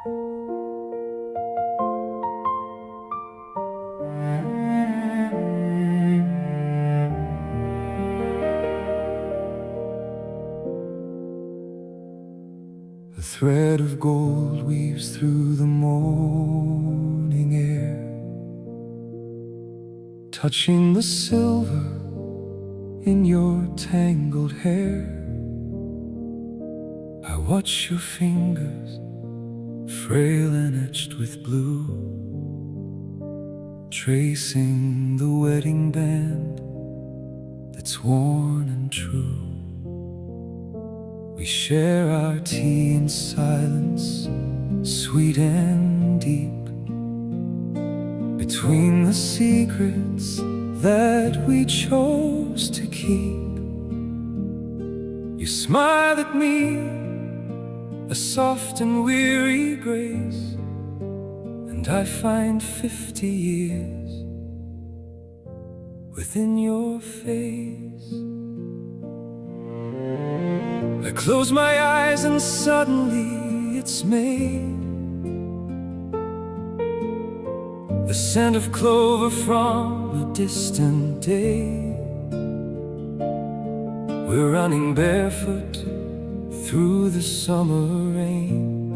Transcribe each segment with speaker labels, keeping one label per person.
Speaker 1: The thread of gold weaves through the morning air, touching the silver in your tangled hair. I watch your fingers, frail and etched with blue, tracing the wedding band that's worn and true. We share our tea in silence, sweet and deep, between the secrets that we chose to keep. You smile at me, a soft and weary grace, and I find 50 years within your face. I close my eyes and suddenly it's May. The scent of clover from a distant day. We're running barefoot through the summer rain,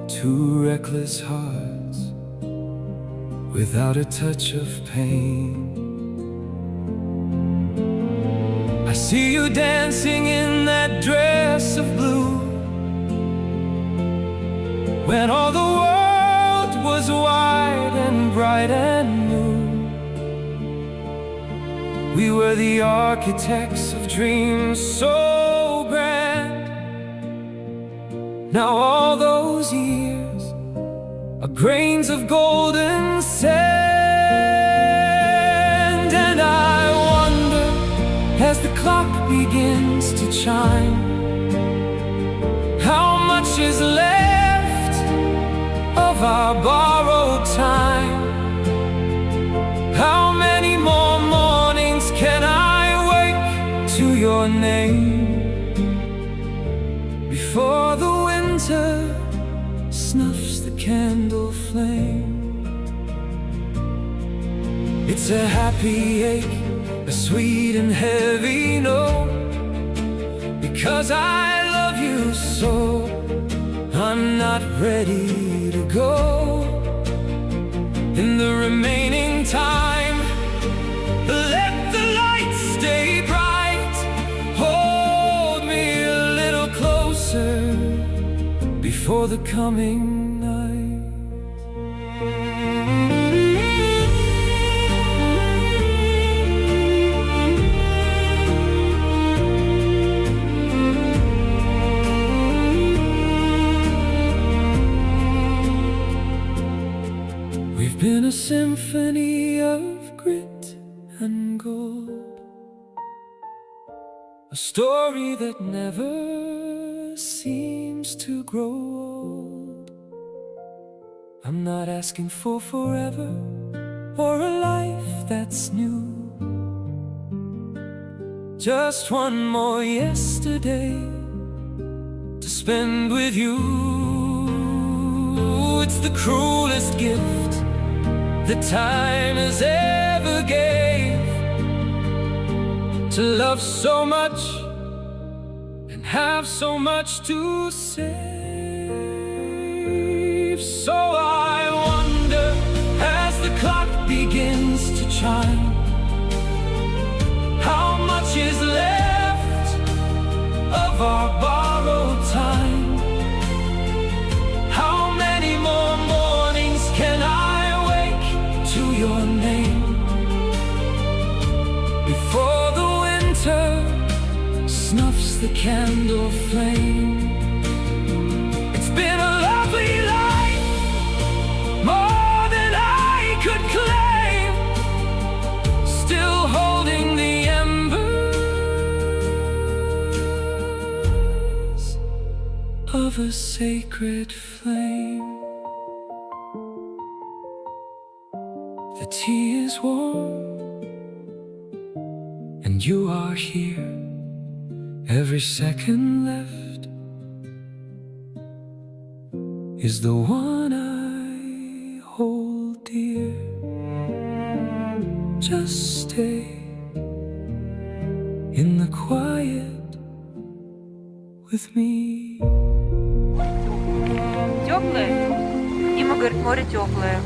Speaker 1: two reckless hearts without a touch of pain. I see you dancing in that dress of blue, when all the world was wide and bright and new. We were the architects of dreams so grand. Now all those years are grains of golden sand. And I wonder, as the clock begins to chime, how much is left of our borrowed time? How many more mornings can I wake to your name before the winter snuffs the candle flame? It's a happy ache, a sweet and heavy note, because I love you so. I'm not ready to go. In the remaining time, let the lights stay bright. Hold me a little closer before the coming night. We've been a symphony of grit and gold, a story that never seems to grow old. I'm not asking for forever or a life that's new, just one more yesterday to spend with you. It's the cruelest gift that time has ever gave, to love so much and have so much to save. So I wonder, as the clock begins to chime, how much is left of our borrowed time? How many more mornings can I wake to your name before the winter snuffs the candle flame? It's been a lovely life, more than I could claim, still holding the embers of a sacred flame. The tea is warm and you are here, every second left is the one I hold dear. Just stay in the quiet with me.
Speaker 2: Теплое? Дима говорит, море теплое.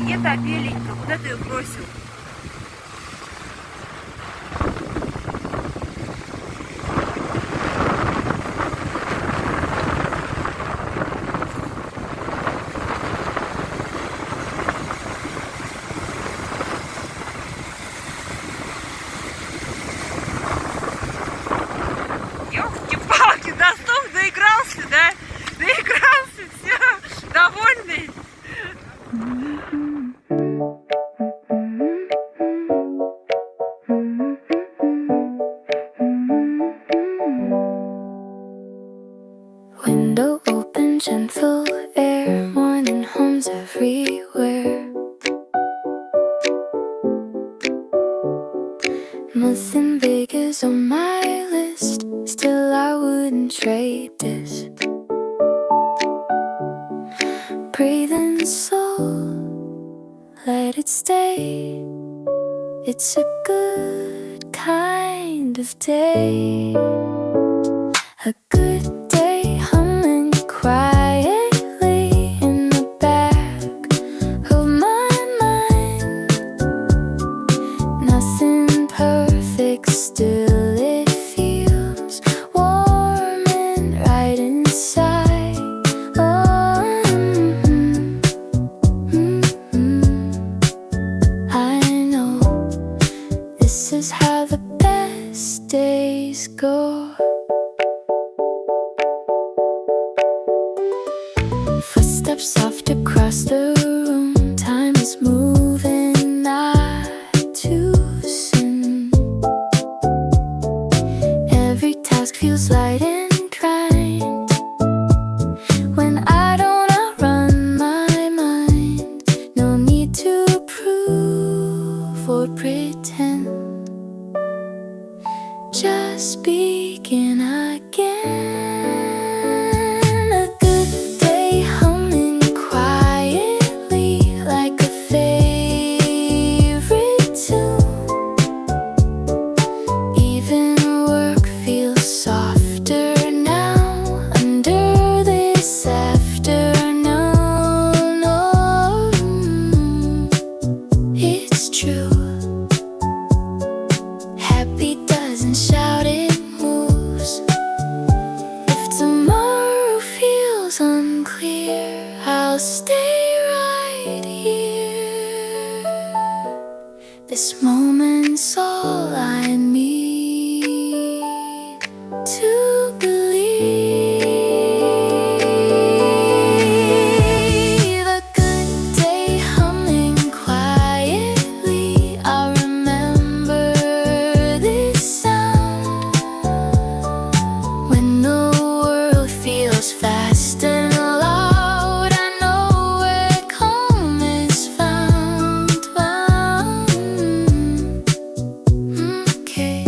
Speaker 2: Где та беленькая? Куда ты ее бросил? Ёлки-палки, да стоп, доигрался, да? Доигрался, все, довольный.
Speaker 3: Window open, gentle air, morning homes everywhere. Nothing big is on my list, still I wouldn't trade this. Breathe in soul, let it stay. It's a good kind of day. A good day humming quietly in the back of my mind. Nothing perfect, still it feels warm and right inside. Oh, I know this is how the best days go. Footsteps soft across the room. Time is moving, not too soon. Every task feels light and kind when I don't outrun my mind. No need to prove or pretend. Just begin again. Unclear, I'll stay right here. This moment's all I need to believe. A good day humming quietly. I'll remember this sound when the world feels fast and loud. I know where calm is found. Okay.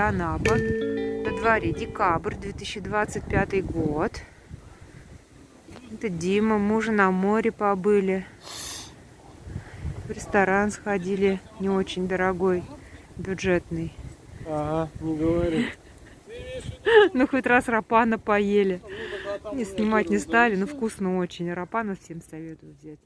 Speaker 2: Анапа. На дворе декабрь 2025 год. Это Дима, мужа на море побыли. В ресторан сходили, не очень дорогой, бюджетный.
Speaker 4: Ага, не говори.
Speaker 2: Ну, хоть раз рапана поели. Не снимать не стали, но вкусно очень. Рапана всем советую взять.